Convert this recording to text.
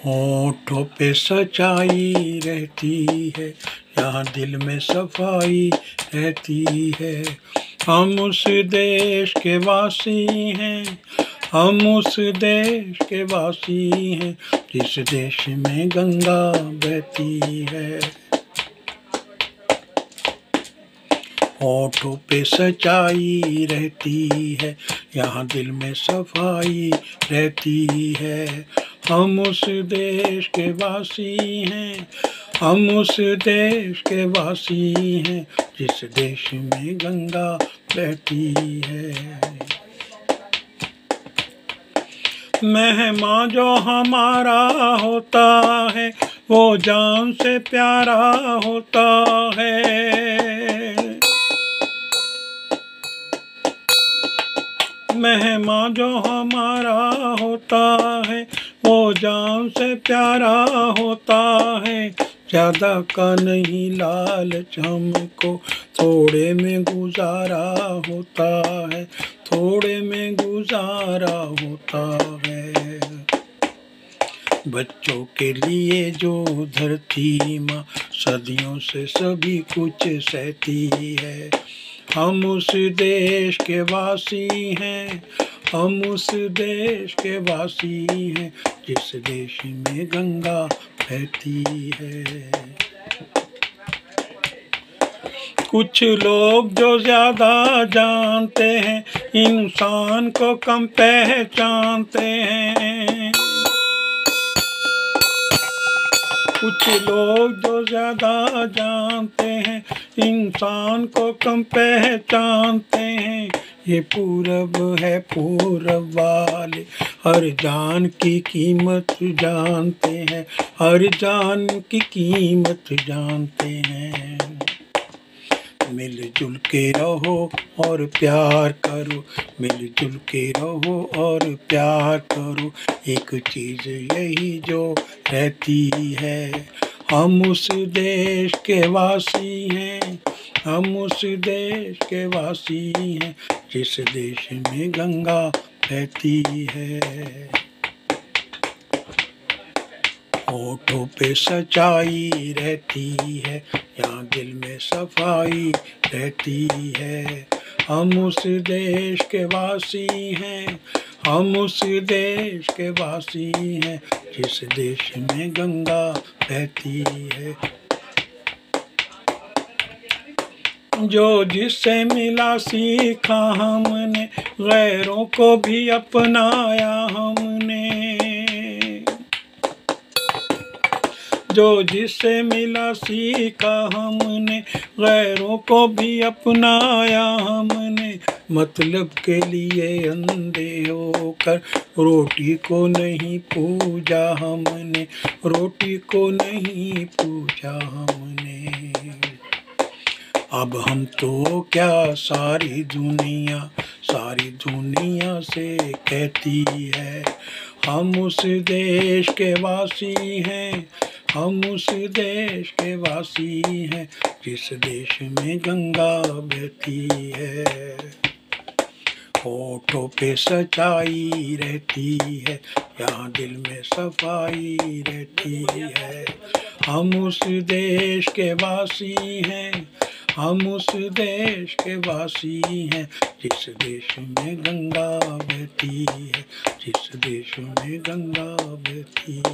होठों पे सच्चाई रहती है, यहाँ दिल में सफाई रहती है। हम उस देश के वासी हैं, हम उस देश के वासी हैं, जिस देश में गंगा बहती है। होठों पे सच्चाई रहती है, यहाँ दिल में सफाई रहती है। हम उस देश के वासी हैं, हम उस देश के वासी हैं, जिस देश में गंगा बहती है। मेहमान जो हमारा होता है, वो जान से प्यारा होता है। मेहमान जो हमारा होता है, वो जान से प्यारा होता है। ज़्यादा का नहीं लालच हमको, थोड़े में गुजारा होता है, थोड़े में गुजारा होता है। बच्चों के लिए जो धरती माँ सदियों से सभी कुछ सहती है। हम उस देश के वासी हैं, हम उस देश के वासी हैं, जिस देश में गंगा बहती है। कुछ लोग जो ज्यादा जानते हैं, इंसान को कम पहचानते हैं। कुछ लोग जो ज्यादा जानते हैं, इंसान को कम पहचानते हैं। ये पूरब है, पूरब वाले हर जान की कीमत जानते हैं, हर जान की कीमत जानते हैं। मिलजुल के रहो और प्यार करो, मिलजुल के रहो और प्यार करो, एक चीज़ यही जो रहती है। हम उस देश के वासी हैं, हम उस देश के वासी हैं, जिस देश में गंगा बहती है। होठों पे सच्चाई रहती है, यहाँ दिल में सफाई रहती है। हम उस देश के वासी हैं, हम उस देश के वासी हैं, जिस देश में गंगा बहती है। जो जिससे मिला सीखा हमने, गैरों को भी अपनाया हमने। जो जिससे मिला सीखा हमने, गैरों को भी अपनाया हमने। मतलब के लिए अंधे होकर रोटी को नहीं पूजा हमने, रोटी को नहीं पूजा हमने। अब हम तो क्या सारी दुनिया से कहती है। हम उस देश के वासी हैं, हम उस देश के वासी हैं, जिस देश में गंगा बहती है। होठों पे सच्चाई रहती है, यहाँ दिल में सफाई रहती है। हम उस देश के वासी हैं, हम उस देश के वासी हैं, जिस देश में गंगा बहती है, जिस देश में गंगा बहती है।